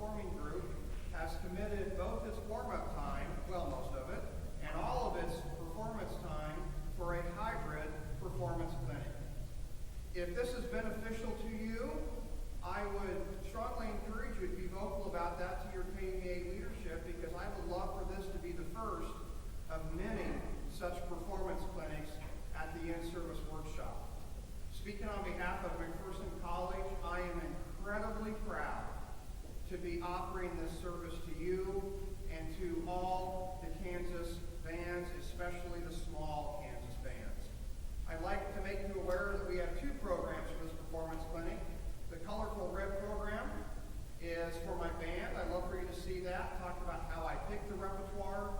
performing group has committed both its warm-up time, well, most of it, and all of its performance time for a hybrid performance clinic. If this is beneficial to you, I would strongly encourage you to be vocal about that to your KMEA leadership, because I would love for this to be the first of many such performance clinics at the in-service workshop. Speaking on behalf of McPherson College, I am incredibly proud to be offering this service to you and to all the Kansas bands, especially the small Kansas bands. I'd like to make you aware that we have two programs for this performance clinic. The Colorful Red program is for my band. I'd love for you to see that, talk about how I pick the repertoire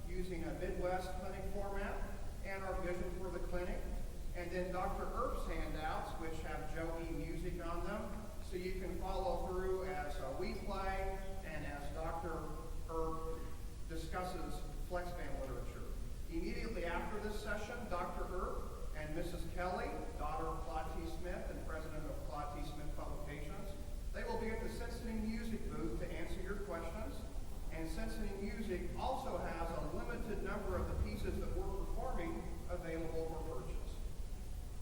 using a Midwest clinic format and our vision for the clinic. And then Dr. Earp's handouts, which have Joe E. music on them, so you can follow through as we play and as Dr. Earp discusses flex band literature. Immediately after this session, Dr. Earp and Mrs. Kelly, daughter of Claude T. Smith and president of Claude T. Smith Publications, they will be at the Cincinnati Music booth to answer your questions. And Cincinnati Music also has a limited number of the pieces that we're performing available for purchase.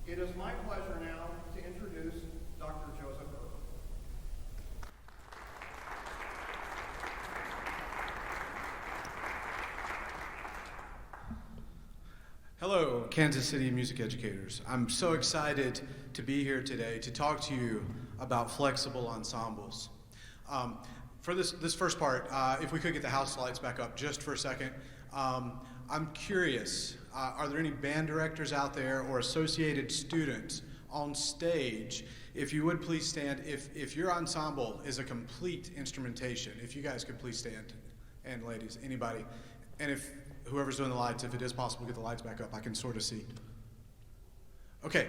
It is my pleasure now to introduce Dr. Joseph Earp. Hello, Kansas City music educators. I'm so excited to be here today to talk to you about flexible ensembles. For this first part, if we could get the house lights back up just for a second, I'm curious, are there any band directors out there or associated students on stage? If you would please stand, if your ensemble is a complete instrumentation, if you guys could please stand, and ladies, anybody, and if whoever's doing the lights, if it is possible, get the lights back up. I can sort of see. Okay,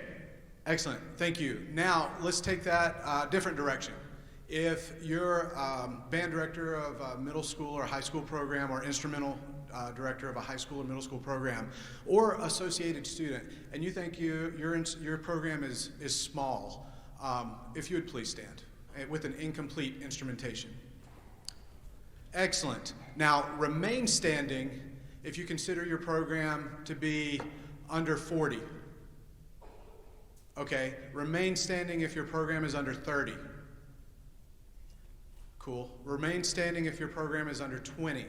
excellent. Thank you. Now, let's take that different direction. If you're band director of a middle school or high school program, or instrumental director of a high school or middle school program, or associated student, and you think your program is small, if you would please stand with an incomplete instrumentation. Excellent. Now, remain standing if you consider your program to be under 40. Okay, remain standing if your program is under 30. Cool. Remain standing if your program is under 20.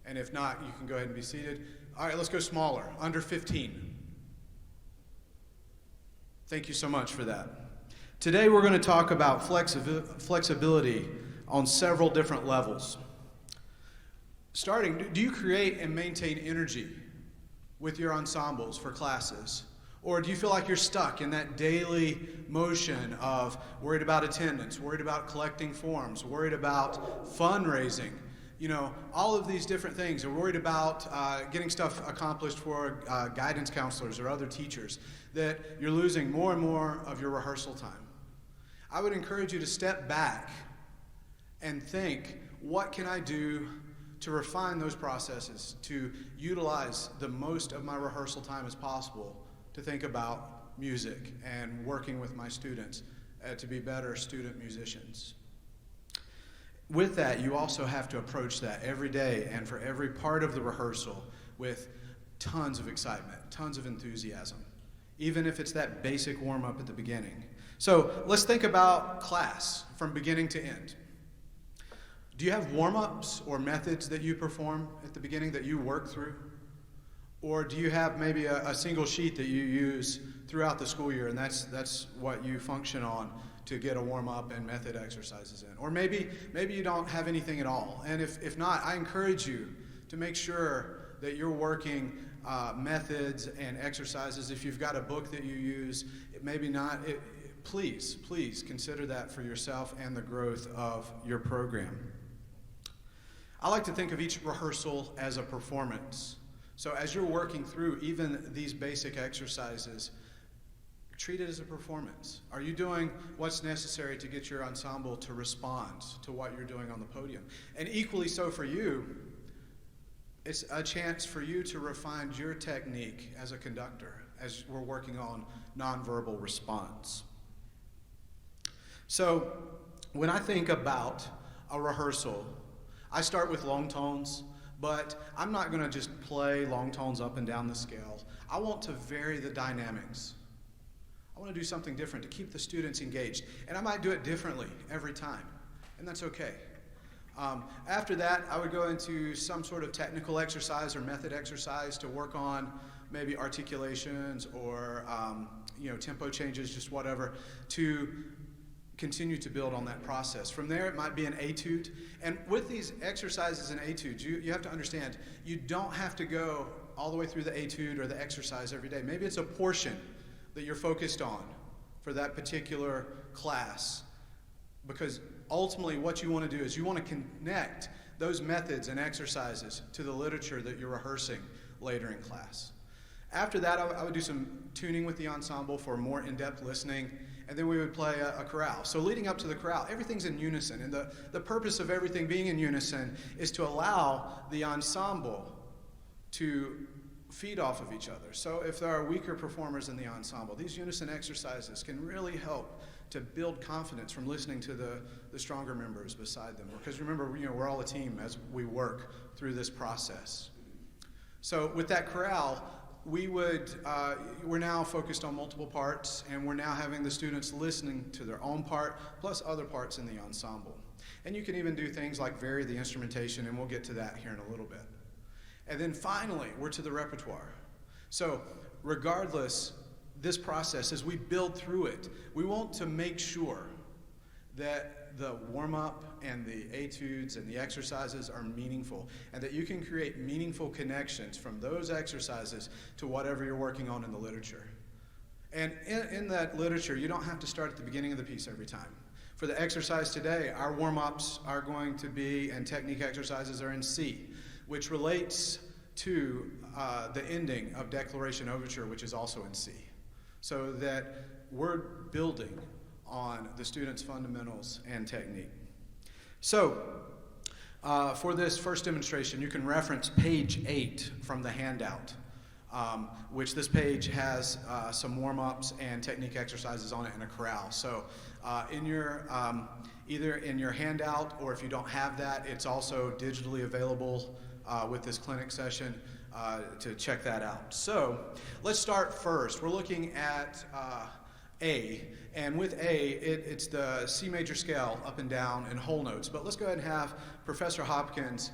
And if not, you can go ahead and be seated. All right, let's go smaller, under 15. Thank you so much for that. Today we're going to talk about flexibility on several different levels. Starting, do you create and maintain energy with your ensembles for classes? Or do you feel like you're stuck in that daily motion of worried about attendance, worried about collecting forms, worried about fundraising, all of these different things, or worried about getting stuff accomplished for guidance counselors or other teachers, that you're losing more and more of your rehearsal time? I would encourage you to step back and think, what can I do to refine those processes, to utilize the most of my rehearsal time as possible to think about music and working with my students to be better student musicians. With that, you also have to approach that every day and for every part of the rehearsal with tons of excitement, tons of enthusiasm, even if it's that basic warm-up at the beginning. So let's think about class from beginning to end. Do you have warm-ups or methods that you perform at the beginning that you work through? Or do you have maybe a single sheet that you use throughout the school year, and that's what you function on to get a warm-up and method exercises in? Or maybe you don't have anything at all. And if not, I encourage you to make sure that you're working methods and exercises. If you've got a book that you use, please consider that for yourself and the growth of your program. I like to think of each rehearsal as a performance. So as you're working through even these basic exercises, treat it as a performance. Are you doing what's necessary to get your ensemble to respond to what you're doing on the podium? And equally so for you, it's a chance for you to refine your technique as a conductor as we're working on nonverbal response. So when I think about a rehearsal, I start with long tones, but I'm not going to just play long tones up and down the scale. I want to vary the dynamics. I want to do something different to keep the students engaged. And I might do it differently every time, and that's okay. After that, I would go into some sort of technical exercise or method exercise to work on maybe articulations or tempo changes, just whatever, to continue to build on that process. From there, it might be an etude. And with these exercises and etudes, you have to understand, you don't have to go all the way through the etude or the exercise every day. Maybe it's a portion that you're focused on for that particular class. Because ultimately what you want to do is you want to connect those methods and exercises to the literature that you're rehearsing later in class. After that, I would do some tuning with the ensemble for more in-depth listening, and then we would play a chorale. So leading up to the chorale, everything's in unison, and the purpose of everything being in unison is to allow the ensemble to feed off of each other. So if there are weaker performers in the ensemble, these unison exercises can really help to build confidence from listening to the stronger members beside them. Because remember, we're all a team as we work through this process. So with that chorale, we're now focused on multiple parts, and we're now having the students listening to their own part, plus other parts in the ensemble. And you can even do things like vary the instrumentation, and we'll get to that here in a little bit. And then finally, we're to the repertoire. So regardless, this process, as we build through it, we want to make sure that the warm-up and the etudes and the exercises are meaningful, and that you can create meaningful connections from those exercises to whatever you're working on in the literature. And in that literature, you don't have to start at the beginning of the piece every time. For the exercise today, our warm-ups are going to be, and technique exercises are in C, which relates to the ending of Declaration Overture, which is also in C. So that we're building on the students' fundamentals and technique. So, for this first demonstration, you can reference page 8 from the handout, which this page has some warm-ups and technique exercises on it and a chorale. So, in your either in your handout, or if you don't have that, it's also digitally available with this clinic session to check that out. So, let's start first. We're looking at A, and with A, it's the C major scale, up and down, and whole notes. But let's go ahead and have Professor Hopkins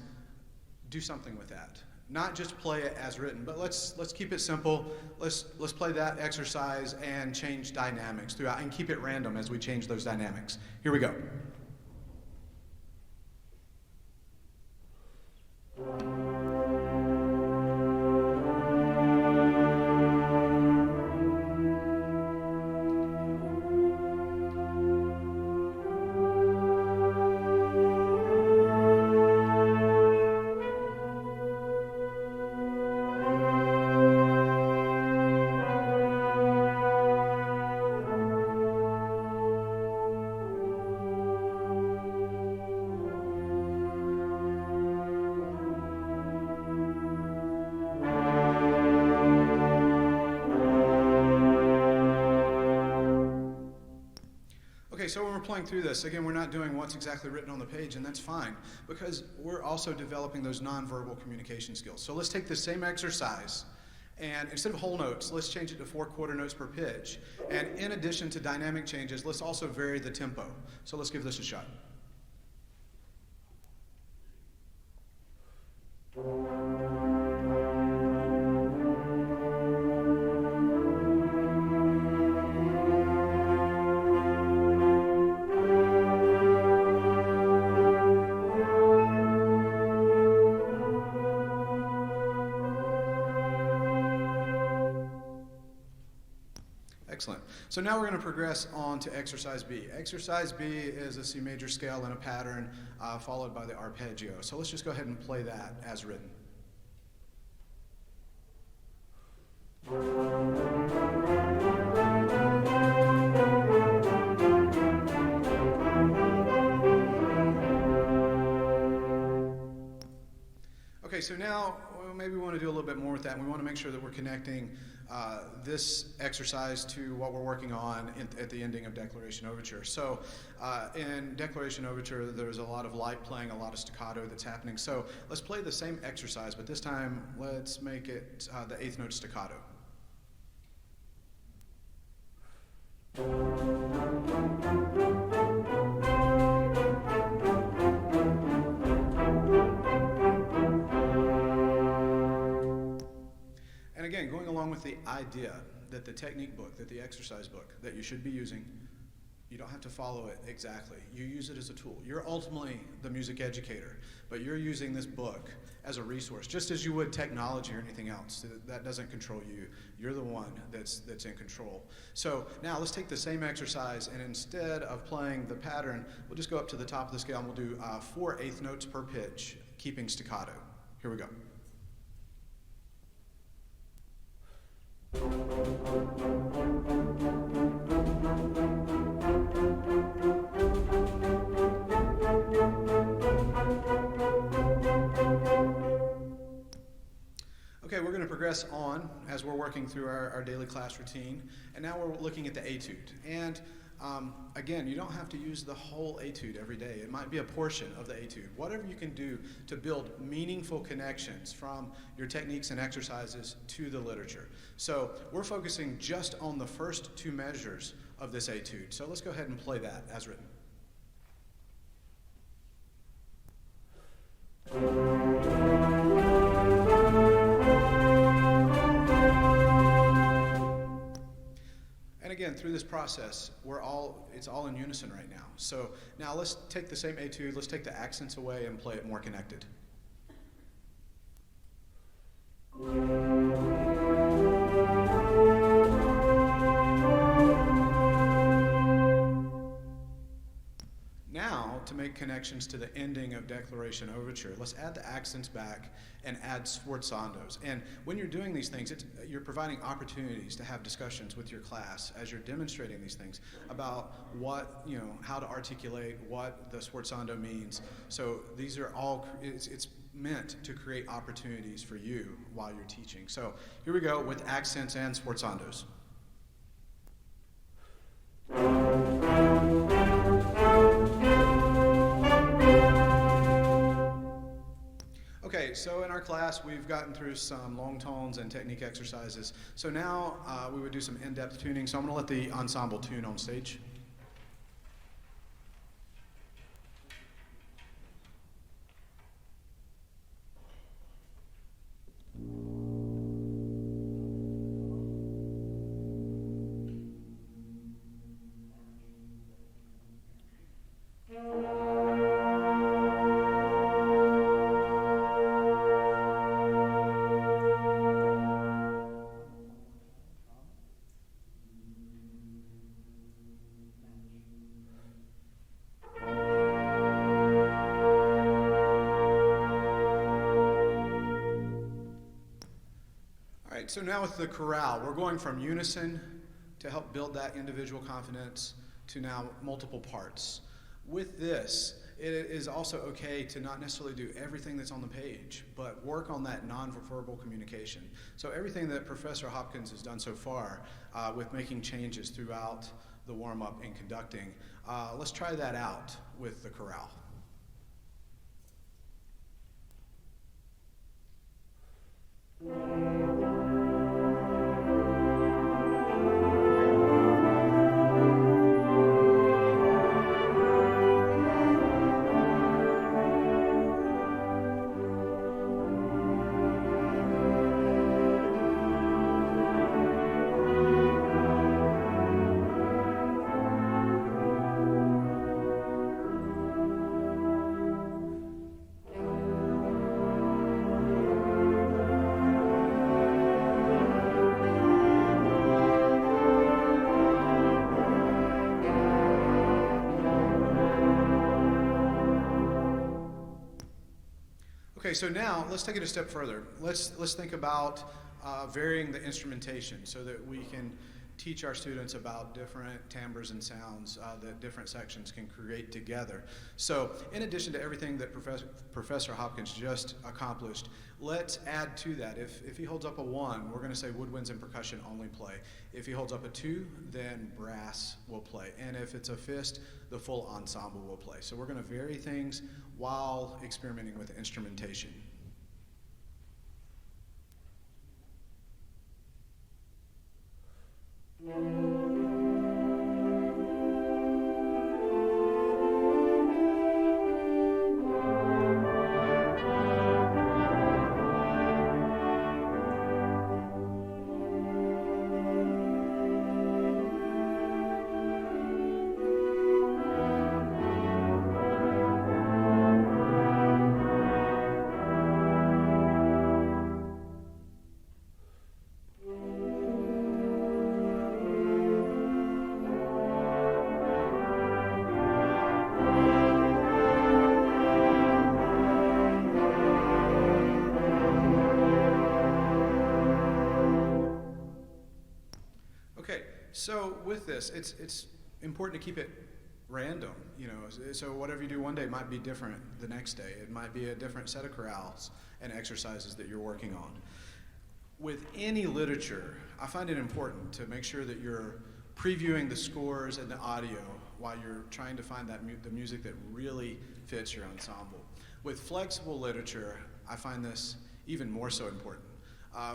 do something with that. Not just play it as written, but let's keep it simple. Let's play that exercise and change dynamics throughout, and keep it random as we change those dynamics. Here we go. So when we're playing through this, again, we're not doing what's exactly written on the page, and that's fine, because we're also developing those nonverbal communication skills. So let's take the same exercise, and instead of whole notes, let's change it to 4 quarter notes per pitch. And in addition to dynamic changes, let's also vary the tempo. So let's give this a shot. Excellent. So now we're going to progress on to exercise B. Exercise B is a C major scale in a pattern followed by the arpeggio. So let's just go ahead and play that as written. Okay, so now maybe we want to do a little bit more with that, and we want to make sure that we're connecting this exercise to what we're working on at the ending of Declaration Overture. So in Declaration Overture, there's a lot of light playing, a lot of staccato that's happening. So let's play the same exercise, but this time let's make it the eighth note staccato. And again, going along with the idea that the technique book, that the exercise book that you should be using, you don't have to follow it exactly. You use it as a tool. You're ultimately the music educator, but you're using this book as a resource, just as you would technology or anything else. That doesn't control you. You're the one that's in control. So now let's take the same exercise, and instead of playing the pattern, we'll just go up to the top of the scale, and we'll do 4 eighth notes per pitch, keeping staccato. Here we go. Okay, we're going to progress on as we're working through our daily class routine, and now we're looking at the etude. And again, you don't have to use the whole etude every day. It might be a portion of the etude. Whatever you can do to build meaningful connections from your techniques and exercises to the literature. So we're focusing just on the first 2 measures of this etude. So let's go ahead and play that as written. Again, through this process, it's all in unison right now. So now let's take the same etude, let's take the accents away and play it more connected. Now, to make connections to the ending of Declaration Overture, let's add the accents back and add sforzandos. And when you're doing these things, you're providing opportunities to have discussions with your class as you're demonstrating these things about how to articulate what the sforzando means. So these are all, it's meant to create opportunities for you while you're teaching. So here we go with accents and sforzandos. Okay, so in our class, we've gotten through some long tones and technique exercises. So now we would do some in-depth tuning. So I'm going to let the ensemble tune on stage. So now with the chorale, we're going from unison to help build that individual confidence to now multiple parts. With this, it is also okay to not necessarily do everything that's on the page, but work on that nonverbal communication. So everything that Professor Hopkins has done so far with making changes throughout the warm-up and conducting, let's try that out with the chorale. Okay, so now let's take it a step further. Let's think about varying the instrumentation so that we can teach our students about different timbres and sounds that different sections can create together. So in addition to everything that Professor Hopkins just accomplished, let's add to that. If he holds up a 1, we're going to say woodwinds and percussion only play. If he holds up a 2, then brass will play. And if it's a fist, the full ensemble will play. So we're going to vary things while experimenting with instrumentation. So with this, it's important to keep it random, you know. So whatever you do one day might be different the next day. It might be a different set of chorales and exercises that you're working on. With any literature, I find it important to make sure that you're previewing the scores and the audio while you're trying to find the music that really fits your ensemble. With flexible literature, I find this even more so important.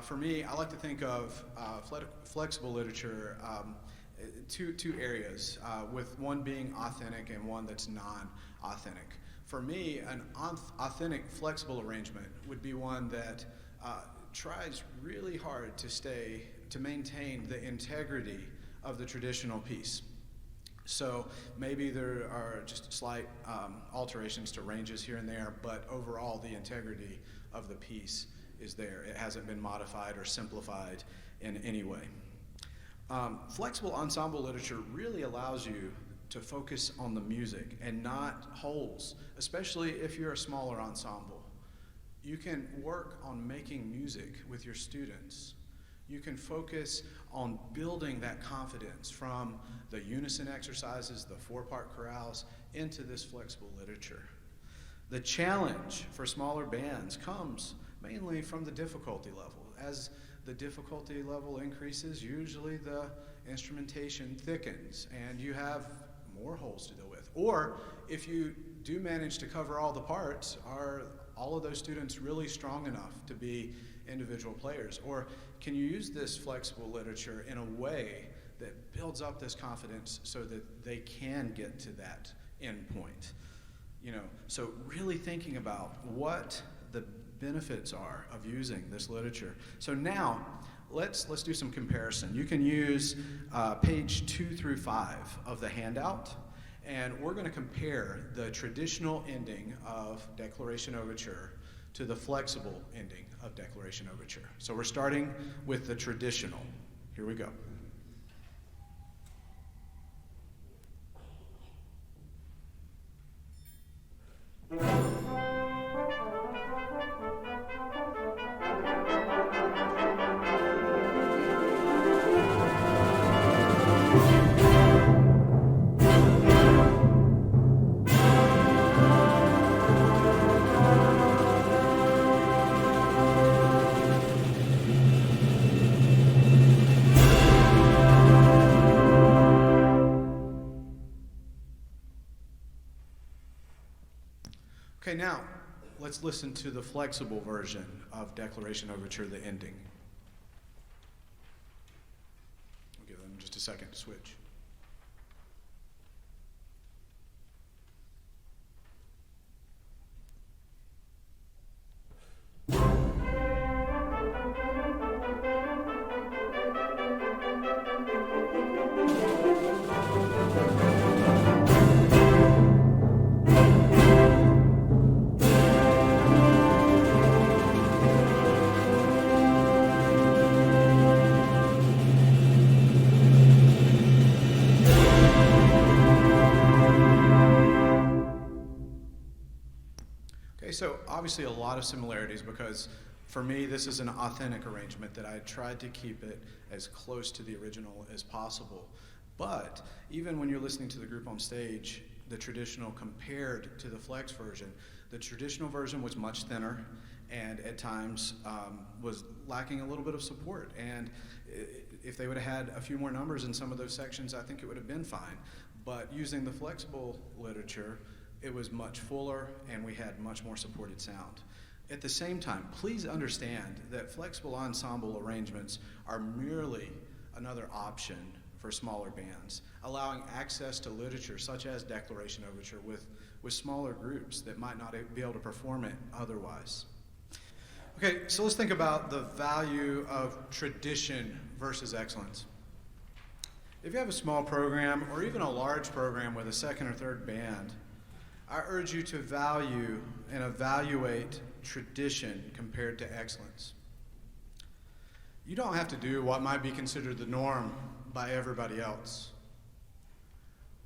For me, I like to think of flexible literature two areas, with one being authentic and one that's non-authentic. For me, an authentic flexible arrangement would be one that tries really hard to maintain the integrity of the traditional piece. So maybe there are just slight alterations to ranges here and there, but overall the integrity of the piece is there. It hasn't been modified or simplified in any way. Flexible ensemble literature really allows you to focus on the music and not wholes, especially if you're a smaller ensemble. You can work on making music with your students. You can focus on building that confidence from the unison exercises, the 4-part chorales, into this flexible literature. The challenge for smaller bands comes mainly from the difficulty level. As the difficulty level increases, usually the instrumentation thickens and you have more holes to deal with. Or if you do manage to cover all the parts, are all of those students really strong enough to be individual players? Or can you use this flexible literature in a way that builds up this confidence so that they can get to that end point? You know, so really thinking about what the benefits are of using this literature. So now, let's do some comparison. You can use page 2 through 5 of the handout, and we're going to compare the traditional ending of Declaration Overture to the flexible ending of Declaration Overture. So we're starting with the traditional. Here we go. Okay, now let's listen to the flexible version of Declaration Overture, the ending. I'll give them just a second to switch. So obviously a lot of similarities because For me, this is an authentic arrangement that I tried to keep it as close to the original as possible. But even when you're listening to the group on stage, the traditional compared to the flex version, the traditional version was much thinner and at times was lacking a little bit of support. And if they would have had a few more numbers in some of those sections, I think it would have been fine. But using the flexible literature, it was much fuller and we had much more supported sound. At the same time, please understand that flexible ensemble arrangements are merely another option for smaller bands, allowing access to literature such as Declaration Overture with smaller groups that might not be able to perform it otherwise. Okay, so let's think about the value of tradition versus excellence. If you have a small program or even a large program with a second or third band, I urge you to value and evaluate tradition compared to excellence. You don't have to do what might be considered the norm by everybody else.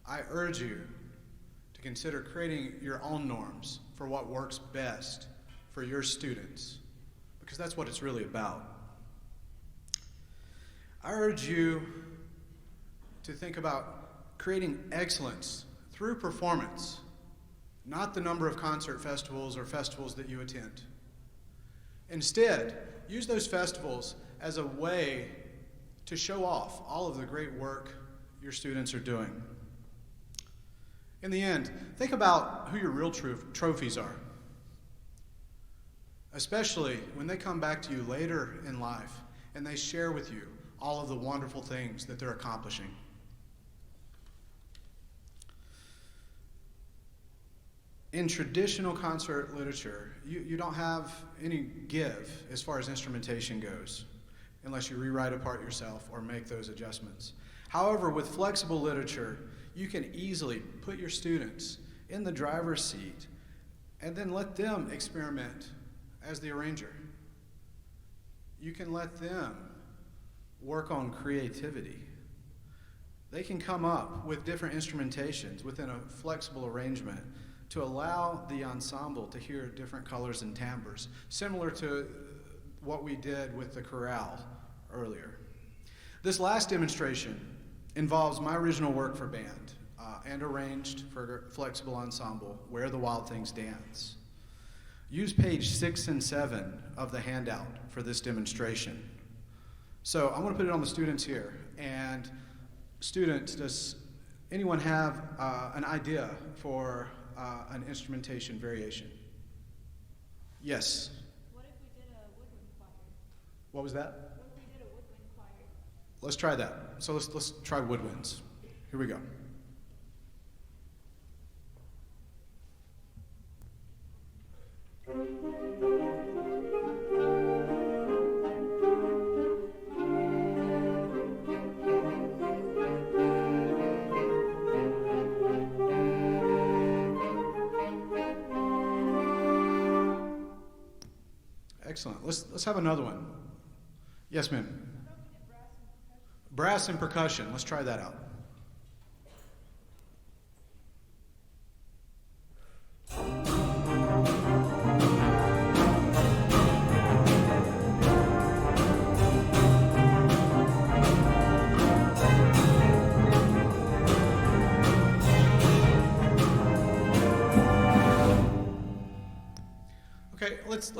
I urge you to consider creating your own norms for what works best for your students, because that's what it's really about. I urge you to think about creating excellence through performance, not the number of concert festivals or festivals that you attend. Instead, use those festivals as a way to show off all of the great work your students are doing. In the end, think about who your real trophies are, especially when they come back to you later in life and they share with you all of the wonderful things that they're accomplishing. In traditional concert literature, you don't have any give as far as instrumentation goes, unless you rewrite a part yourself or make those adjustments. However, with flexible literature, you can easily put your students in the driver's seat and then let them experiment as the arranger. You can let them work on creativity. They can come up with different instrumentations within a flexible arrangement to allow the ensemble to hear different colors and timbres, similar to what we did with the chorale earlier. This last demonstration involves my original work for band and arranged for flexible ensemble, Where the Wild Things Dance. Use page 6 and 7 of the handout for this demonstration. So I'm going to put it on the students here. And students, does anyone have an idea for an instrumentation variation? Yes. What if we did a woodwind choir? What was that? What if we did a woodwind choir? Let's try that. So let's try woodwinds. Here we go. Excellent. Let's have another one. Yes, ma'am. Brass and percussion. Let's try that out. Okay, let's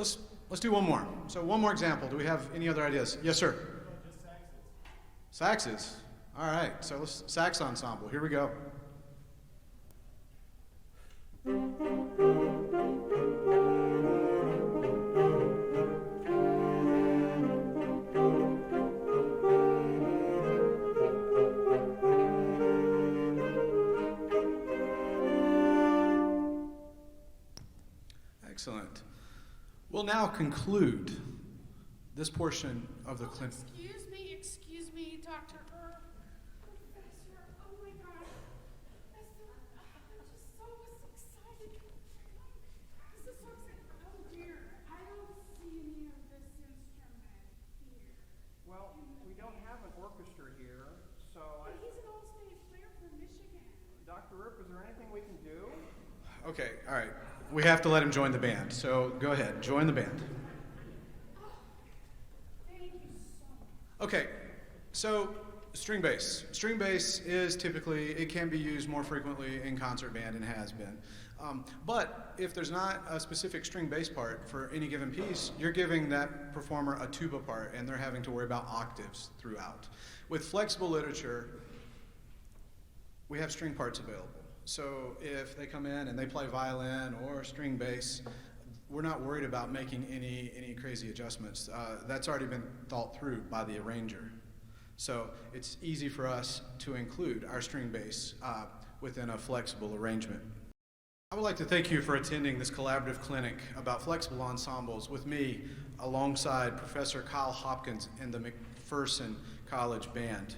do one more. So one more example. Do we have any other ideas? Yes, sir. Saxes. All right. So let's sax ensemble. Here we go. Excellent. We'll now conclude this portion of the clinic. Excuse me, Dr. Earp. Professor, oh my God. I'm just so excited. This is so exciting. Oh dear, I don't see any of this instrument here. Well, we don't have an orchestra here, so But he's an all-state player from Michigan. Dr. Earp, is there anything we can do? Okay, all right. We have to let him join the band. So go ahead, join the band. Okay, so string bass. String bass is typically, it can be used more frequently in concert band and has been. But if there's not a specific string bass part for any given piece, you're giving that performer a tuba part and they're having to worry about octaves throughout. With flexible literature, we have string parts available. So if they come in and they play violin or string bass, we're not worried about making any crazy adjustments. That's already been thought through by the arranger. So it's easy for us to include our string bass within a flexible arrangement. I would like to thank you for attending this collaborative clinic about flexible ensembles with me alongside Professor Kyle Hopkins and the McPherson College Band.